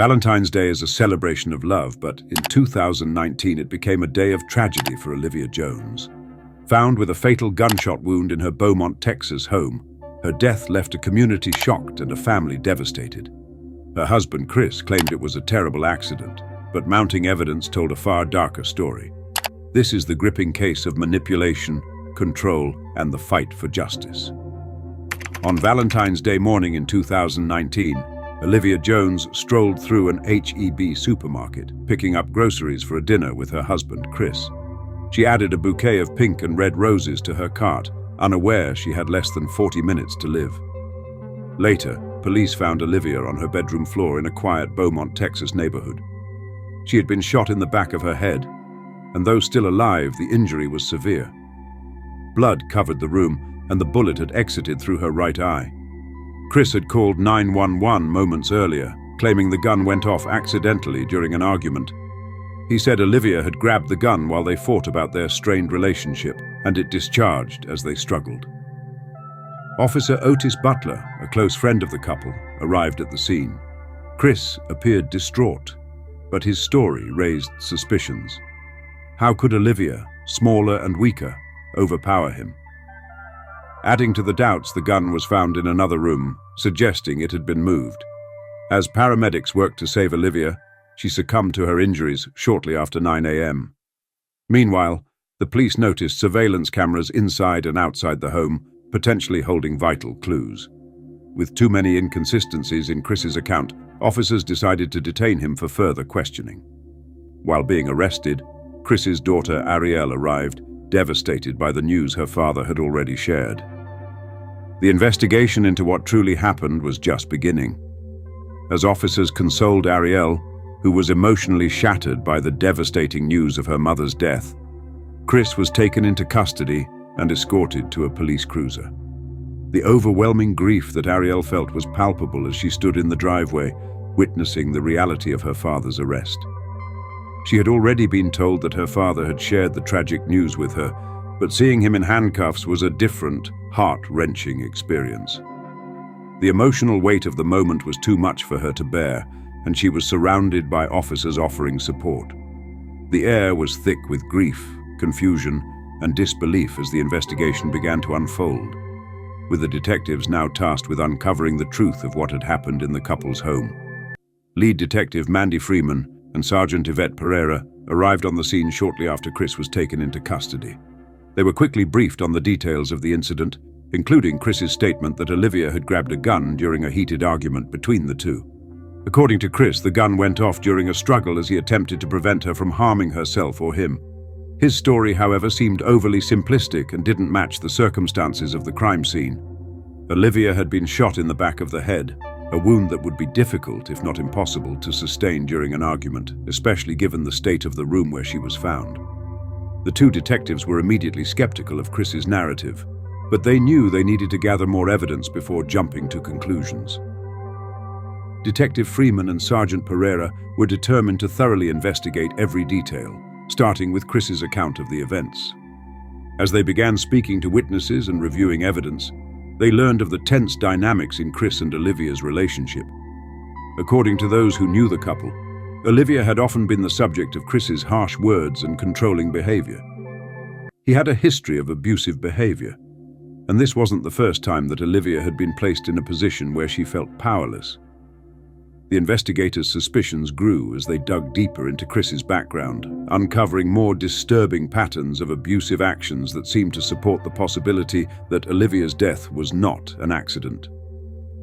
Valentine's Day is a celebration of love, but in 2019 it became a day of tragedy for Olivia Jones. Found with a fatal gunshot wound in her Beaumont, Texas home, her death left a community shocked and a family devastated. Her husband, Chris, claimed it was a terrible accident, but mounting evidence told a far darker story. This is the gripping case of manipulation, control, and the fight for justice. On Valentine's Day morning in 2019, Olivia Jones strolled through an H-E-B supermarket, picking up groceries for a dinner with her husband, Chris. She added a bouquet of pink and red roses to her cart, unaware she had less than 40 minutes to live. Later, police found Olivia on her bedroom floor in a quiet Beaumont, Texas neighborhood. She had been shot in the back of her head, and though still alive, the injury was severe. Blood covered the room, and the bullet had exited through her right eye. Chris had called 911 moments earlier, claiming the gun went off accidentally during an argument. He said Olivia had grabbed the gun while they fought about their strained relationship, and it discharged as they struggled. Officer Otis Butler, a close friend of the couple, arrived at the scene. Chris appeared distraught, but his story raised suspicions. How could Olivia, smaller and weaker, overpower him? Adding to the doubts, the gun was found in another room, suggesting it had been moved. As paramedics worked to save Olivia, she succumbed to her injuries shortly after 9 a.m. Meanwhile, the police noticed surveillance cameras inside and outside the home, potentially holding vital clues. With too many inconsistencies in Chris's account, officers decided to detain him for further questioning. While being arrested, Chris's daughter Ariel arrived, devastated by the news her father had already shared. The investigation into what truly happened was just beginning. As officers consoled Ariel, who was emotionally shattered by the devastating news of her mother's death, Chris was taken into custody and escorted to a police cruiser. The overwhelming grief that Ariel felt was palpable as she stood in the driveway, witnessing the reality of her father's arrest. She had already been told that her father had shared the tragic news with her, but seeing him in handcuffs was a different, heart-wrenching experience. The emotional weight of the moment was too much for her to bear, and she was surrounded by officers offering support. The air was thick with grief, confusion, and disbelief as the investigation began to unfold, with the detectives now tasked with uncovering the truth of what had happened in the couple's home. Lead Detective Mandy Freeman and Sergeant Yvette Pereira arrived on the scene shortly after Chris was taken into custody. They were quickly briefed on the details of the incident, including Chris's statement that Olivia had grabbed a gun during a heated argument between the two. According to Chris, the gun went off during a struggle as he attempted to prevent her from harming herself or him. His story, however, seemed overly simplistic and didn't match the circumstances of the crime scene. Olivia had been shot in the back of the head, a wound that would be difficult, if not impossible, to sustain during an argument, especially given the state of the room where she was found. The two detectives were immediately skeptical of Chris's narrative, but they knew they needed to gather more evidence before jumping to conclusions. Detective Freeman and Sergeant Pereira were determined to thoroughly investigate every detail, starting with Chris's account of the events. As they began speaking to witnesses and reviewing evidence, they learned of the tense dynamics in Chris and Olivia's relationship. According to those who knew the couple, Olivia had often been the subject of Chris's harsh words and controlling behavior. He had a history of abusive behavior, and this wasn't the first time that Olivia had been placed in a position where she felt powerless. The investigators' suspicions grew as they dug deeper into Chris's background, uncovering more disturbing patterns of abusive actions that seemed to support the possibility that Olivia's death was not an accident.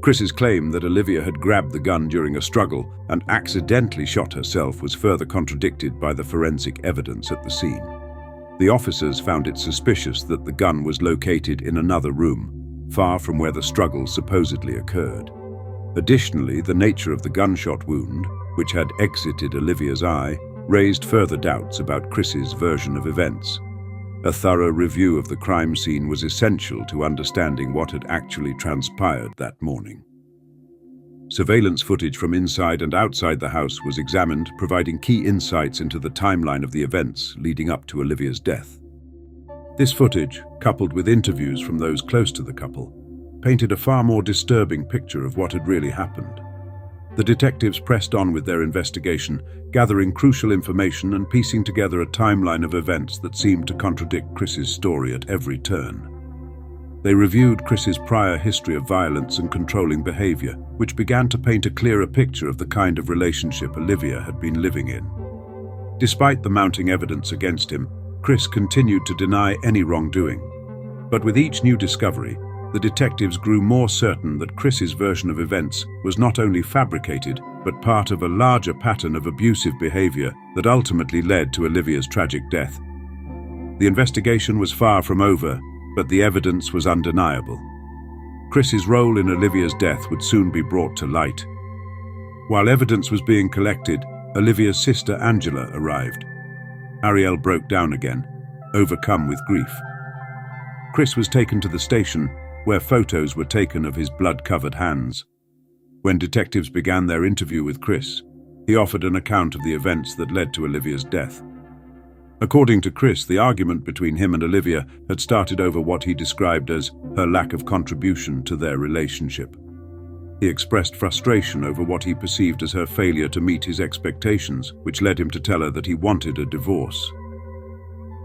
Chris's claim that Olivia had grabbed the gun during a struggle and accidentally shot herself was further contradicted by the forensic evidence at the scene. The officers found it suspicious that the gun was located in another room, far from where the struggle supposedly occurred. Additionally, the nature of the gunshot wound, which had exited Olivia's eye, raised further doubts about Chris's version of events. A thorough review of the crime scene was essential to understanding what had actually transpired that morning. Surveillance footage from inside and outside the house was examined, providing key insights into the timeline of the events leading up to Olivia's death. This footage, coupled with interviews from those close to the couple, painted a far more disturbing picture of what had really happened. The detectives pressed on with their investigation, gathering crucial information and piecing together a timeline of events that seemed to contradict Chris's story at every turn. They reviewed Chris's prior history of violence and controlling behavior, which began to paint a clearer picture of the kind of relationship Olivia had been living in. Despite the mounting evidence against him, Chris continued to deny any wrongdoing. But with each new discovery, the detectives grew more certain that Chris's version of events was not only fabricated, but part of a larger pattern of abusive behavior that ultimately led to Olivia's tragic death. The investigation was far from over, but the evidence was undeniable. Chris's role in Olivia's death would soon be brought to light. While evidence was being collected, Olivia's sister Angela arrived. Ariel broke down again, overcome with grief. Chris was taken to the station, where photos were taken of his blood-covered hands. When detectives began their interview with Chris, he offered an account of the events that led to Olivia's death. According to Chris, the argument between him and Olivia had started over what he described as her lack of contribution to their relationship. He expressed frustration over what he perceived as her failure to meet his expectations, which led him to tell her that he wanted a divorce.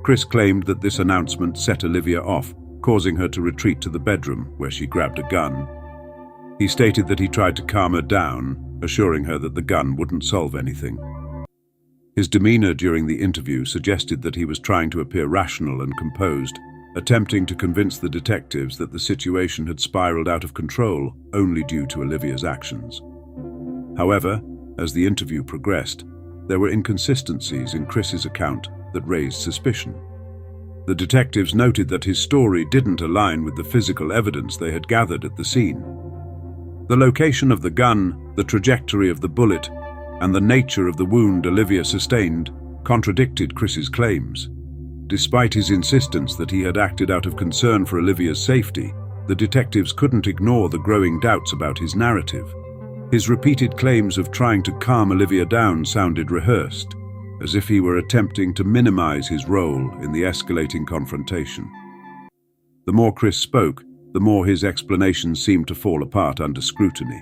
Chris claimed that this announcement set Olivia off, causing her to retreat to the bedroom, where she grabbed a gun. He stated that he tried to calm her down, assuring her that the gun wouldn't solve anything. His demeanor during the interview suggested that he was trying to appear rational and composed, attempting to convince the detectives that the situation had spiraled out of control only due to Olivia's actions. However, as the interview progressed, there were inconsistencies in Chris's account that raised suspicion. The detectives noted that his story didn't align with the physical evidence they had gathered at the scene. The location of the gun, the trajectory of the bullet, and the nature of the wound Olivia sustained contradicted Chris's claims. Despite his insistence that he had acted out of concern for Olivia's safety, the detectives couldn't ignore the growing doubts about his narrative. His repeated claims of trying to calm Olivia down sounded rehearsed, as if he were attempting to minimize his role in the escalating confrontation. The more Chris spoke, the more his explanations seemed to fall apart under scrutiny.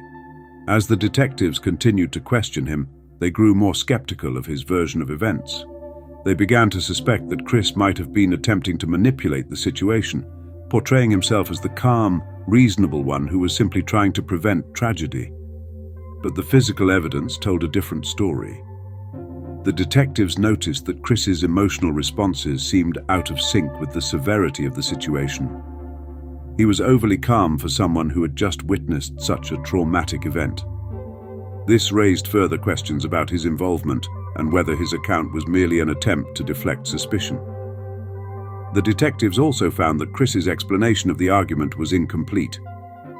As the detectives continued to question him, they grew more skeptical of his version of events. They began to suspect that Chris might have been attempting to manipulate the situation, portraying himself as the calm, reasonable one who was simply trying to prevent tragedy. But the physical evidence told a different story. The detectives noticed that Chris's emotional responses seemed out of sync with the severity of the situation. He was overly calm for someone who had just witnessed such a traumatic event. This raised further questions about his involvement and whether his account was merely an attempt to deflect suspicion. The detectives also found that Chris's explanation of the argument was incomplete.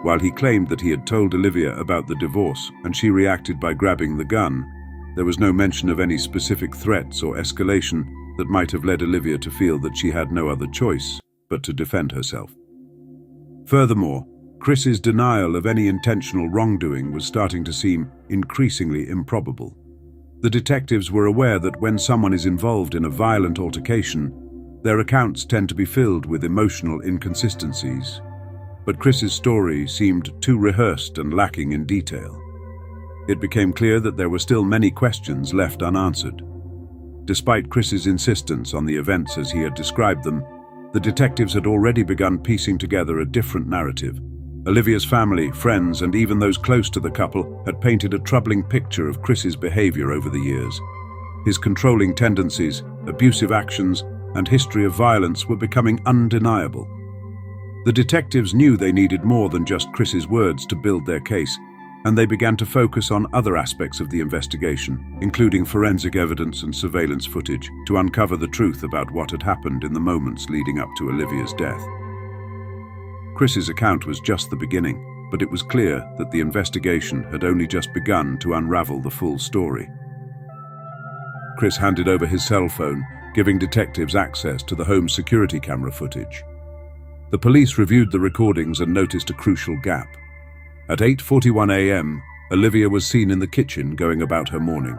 While he claimed that he had told Olivia about the divorce and she reacted by grabbing the gun, there was no mention of any specific threats or escalation that might have led Olivia to feel that she had no other choice but to defend herself. Furthermore, Chris's denial of any intentional wrongdoing was starting to seem increasingly improbable. The detectives were aware that when someone is involved in a violent altercation, their accounts tend to be filled with emotional inconsistencies. But Chris's story seemed too rehearsed and lacking in detail. It became clear that there were still many questions left unanswered. Despite Chris's insistence on the events as he had described them, the detectives had already begun piecing together a different narrative. Olivia's family, friends, and even those close to the couple had painted a troubling picture of Chris's behavior over the years. His controlling tendencies, abusive actions, and history of violence were becoming undeniable. The detectives knew they needed more than just Chris's words to build their case, and they began to focus on other aspects of the investigation, including forensic evidence and surveillance footage, to uncover the truth about what had happened in the moments leading up to Olivia's death. Chris's account was just the beginning, but it was clear that the investigation had only just begun to unravel the full story. Chris handed over his cell phone, giving detectives access to the home security camera footage. The police reviewed the recordings and noticed a crucial gap. At 8:41 a.m., Olivia was seen in the kitchen going about her morning.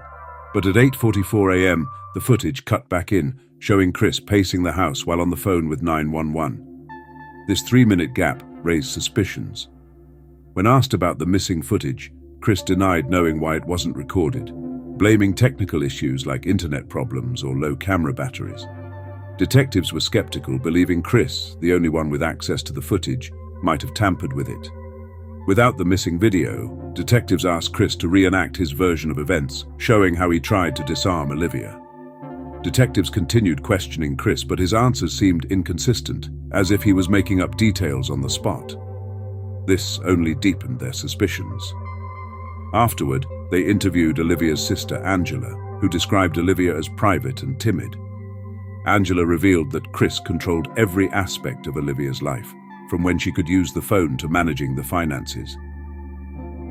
But at 8:44 a.m., the footage cut back in, showing Chris pacing the house while on the phone with 911. This 3-minute gap raised suspicions. When asked about the missing footage, Chris denied knowing why it wasn't recorded, blaming technical issues like internet problems or low camera batteries. Detectives were skeptical, believing Chris, the only one with access to the footage, might have tampered with it. Without the missing video, detectives asked Chris to reenact his version of events, showing how he tried to disarm Olivia. Detectives continued questioning Chris, but his answers seemed inconsistent, as if he was making up details on the spot. This only deepened their suspicions. Afterward, they interviewed Olivia's sister, Angela, who described Olivia as private and timid. Angela revealed that Chris controlled every aspect of Olivia's life, from when she could use the phone to managing the finances.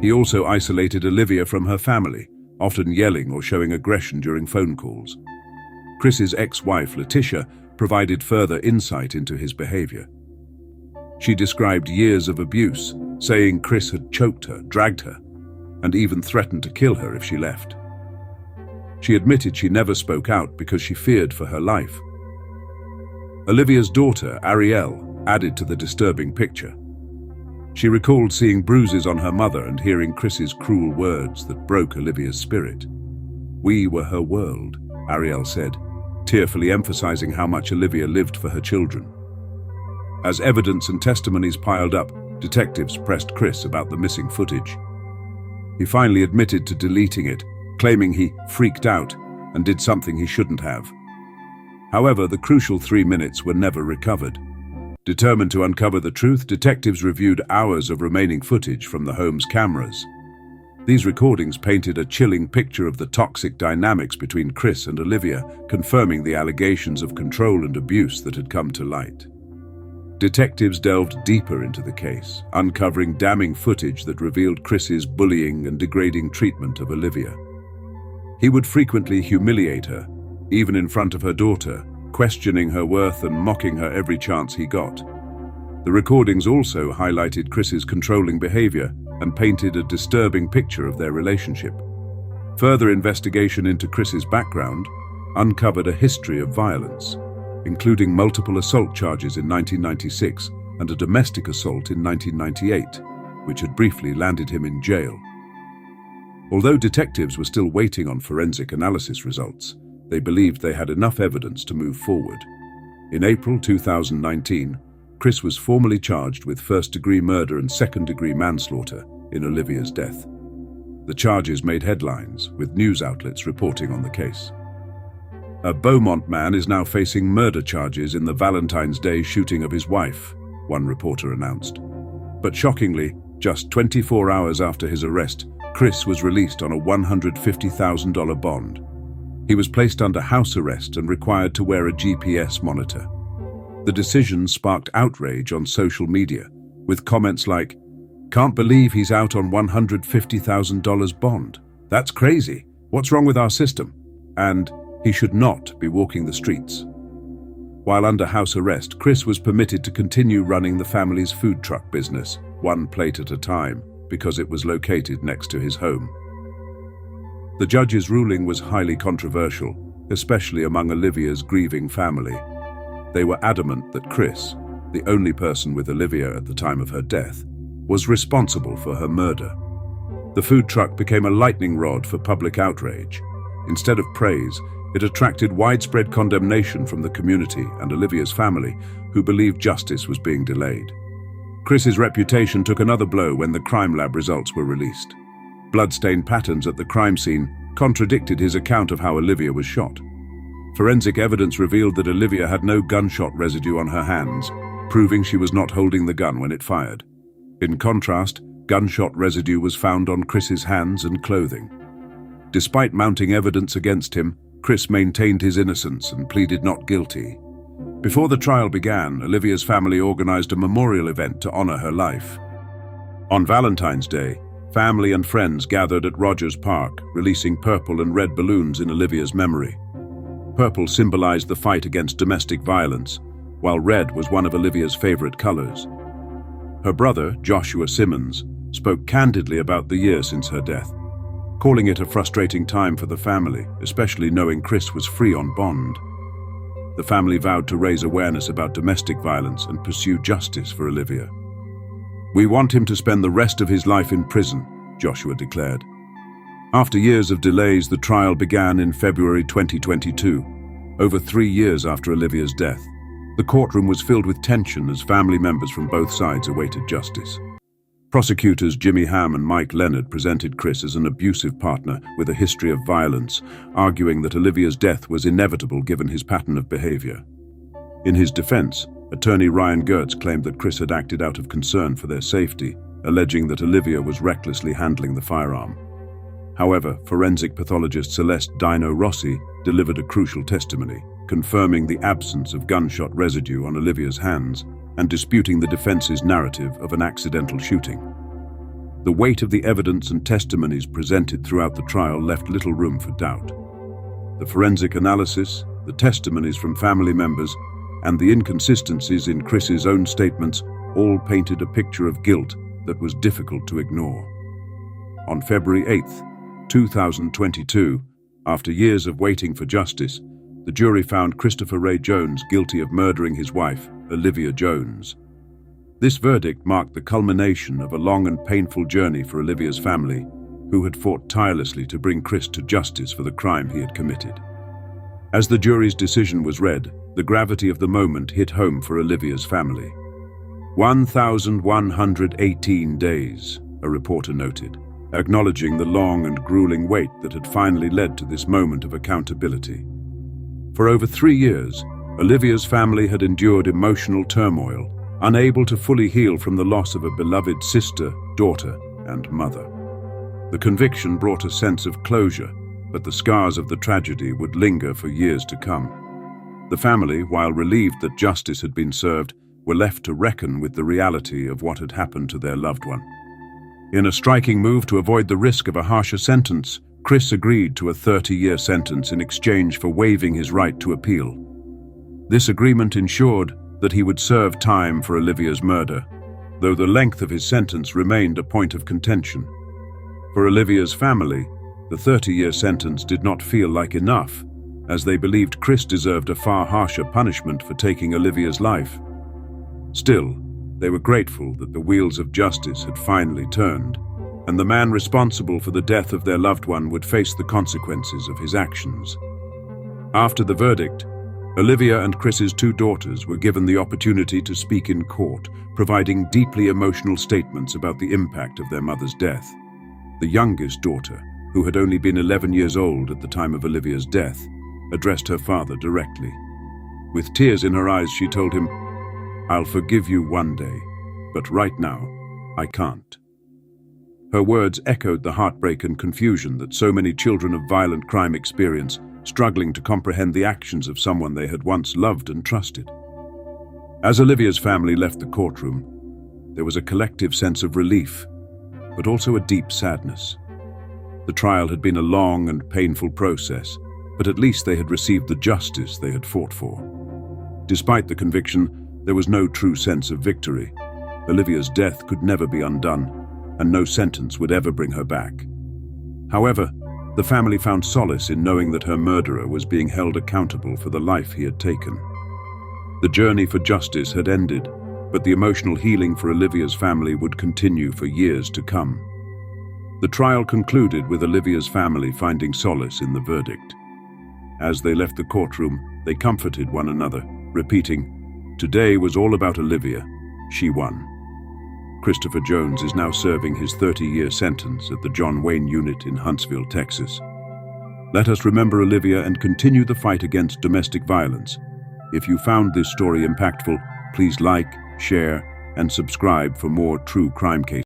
He also isolated Olivia from her family, often yelling or showing aggression during phone calls. Chris's ex-wife, Letitia, provided further insight into his behavior. She described years of abuse, saying Chris had choked her, dragged her, and even threatened to kill her if she left. She admitted she never spoke out because she feared for her life. Olivia's daughter, Ariel, added to the disturbing picture. She recalled seeing bruises on her mother and hearing Chris's cruel words that broke Olivia's spirit. "We were her world," Ariel said, tearfully emphasizing how much Olivia lived for her children. As evidence and testimonies piled up, detectives pressed Chris about the missing footage. He finally admitted to deleting it, claiming he freaked out and did something he shouldn't have. However, the crucial 3 minutes were never recovered. Determined to uncover the truth, detectives reviewed hours of remaining footage from the home's cameras. These recordings painted a chilling picture of the toxic dynamics between Chris and Olivia, confirming the allegations of control and abuse that had come to light. Detectives delved deeper into the case, uncovering damning footage that revealed Chris's bullying and degrading treatment of Olivia. He would frequently humiliate her, even in front of her daughter, questioning her worth and mocking her every chance he got. The recordings also highlighted Chris's controlling behavior and painted a disturbing picture of their relationship. Further investigation into Chris's background uncovered a history of violence, including multiple assault charges in 1996 and a domestic assault in 1998, which had briefly landed him in jail. Although detectives were still waiting on forensic analysis results, they believed they had enough evidence to move forward. In April 2019, Chris was formally charged with first-degree murder and second-degree manslaughter in Olivia's death. The charges made headlines, with news outlets reporting on the case. A Beaumont man is now facing murder charges in the Valentine's Day shooting of his wife, one reporter announced. But shockingly, just 24 hours after his arrest, Chris was released on a $150,000 bond. He was placed under house arrest and required to wear a GPS monitor. The decision sparked outrage on social media, with comments like, "Can't believe he's out on $150,000 bond. That's crazy. What's wrong with our system?" And "He should not be walking the streets." While under house arrest, Chris was permitted to continue running the family's food truck business, one plate at a time, because it was located next to his home. The judge's ruling was highly controversial, especially among Olivia's grieving family. They were adamant that Chris, the only person with Olivia at the time of her death, was responsible for her murder. The food truck became a lightning rod for public outrage. Instead of praise, it attracted widespread condemnation from the community and Olivia's family, who believed justice was being delayed. Chris's reputation took another blow when the crime lab results were released. Bloodstained patterns at the crime scene contradicted his account of how Olivia was shot. Forensic evidence revealed that Olivia had no gunshot residue on her hands, proving she was not holding the gun when it fired. In contrast, gunshot residue was found on Chris's hands and clothing. Despite mounting evidence against him, Chris maintained his innocence and pleaded not guilty. Before the trial began, Olivia's family organized a memorial event to honor her life. On Valentine's Day, family and friends gathered at Rogers Park, releasing purple and red balloons in Olivia's memory. Purple symbolized the fight against domestic violence, while red was one of Olivia's favorite colors. Her brother, Joshua Simmons, spoke candidly about the year since her death, calling it a frustrating time for the family, especially knowing Chris was free on bond. The family vowed to raise awareness about domestic violence and pursue justice for Olivia. "We want him to spend the rest of his life in prison, Joshua declared. After years of delays, the trial began in February 2022, over 3 years after Olivia's death. The courtroom was filled with tension as family members from both sides awaited justice. Prosecutors Jimmy Ham and Mike Leonard presented Chris as an abusive partner with a history of violence, arguing that Olivia's death was inevitable given his pattern of behavior. In his defense, attorney Ryan Gertz claimed that Chris had acted out of concern for their safety, alleging that Olivia was recklessly handling the firearm. However, forensic pathologist Celeste Dino Rossi delivered a crucial testimony, confirming the absence of gunshot residue on Olivia's hands and disputing the defense's narrative of an accidental shooting. The weight of the evidence and testimonies presented throughout the trial left little room for doubt. The forensic analysis, the testimonies from family members, and the inconsistencies in Chris's own statements all painted a picture of guilt that was difficult to ignore. On February 8, 2022, after years of waiting for justice, the jury found Christopher Ray Jones guilty of murdering his wife, Olivia Jones. This verdict marked the culmination of a long and painful journey for Olivia's family, who had fought tirelessly to bring Chris to justice for the crime he had committed. As the jury's decision was read, the gravity of the moment hit home for Olivia's family. 1,118 days, a reporter noted, acknowledging the long and grueling wait that had finally led to this moment of accountability. For over 3 years, Olivia's family had endured emotional turmoil, unable to fully heal from the loss of a beloved sister, daughter, and mother. The conviction brought a sense of closure, but the scars of the tragedy would linger for years to come. The family, while relieved that justice had been served, were left to reckon with the reality of what had happened to their loved one. In a striking move to avoid the risk of a harsher sentence, Chris agreed to a 30-year sentence in exchange for waiving his right to appeal. This agreement ensured that he would serve time for Olivia's murder, though the length of his sentence remained a point of contention. For Olivia's family, the 30-year sentence did not feel like enough, as they believed Chris deserved a far harsher punishment for taking Olivia's life. Still, they were grateful that the wheels of justice had finally turned, and the man responsible for the death of their loved one would face the consequences of his actions. After the verdict, Olivia and Chris's 2 daughters were given the opportunity to speak in court, providing deeply emotional statements about the impact of their mother's death. The youngest daughter, who had only been 11 years old at the time of Olivia's death, addressed her father directly. With tears in her eyes, she told him, "I'll forgive you one day, but right now, I can't." Her words echoed the heartbreak and confusion that so many children of violent crime experience, struggling to comprehend the actions of someone they had once loved and trusted. As Olivia's family left the courtroom, there was a collective sense of relief, but also a deep sadness. The trial had been a long and painful process, but at least they had received the justice they had fought for. Despite the conviction, there was no true sense of victory. Olivia's death could never be undone, and no sentence would ever bring her back. However, the family found solace in knowing that her murderer was being held accountable for the life he had taken. The journey for justice had ended, but the emotional healing for Olivia's family would continue for years to come. The trial concluded with Olivia's family finding solace in the verdict. As they left the courtroom, they comforted one another, repeating, "Today was all about Olivia. She won." Christopher Jones is now serving his 30-year sentence at the John Wayne Unit in Huntsville, Texas. Let us remember Olivia and continue the fight against domestic violence. If you found this story impactful, please like, share, and subscribe for more true crime cases.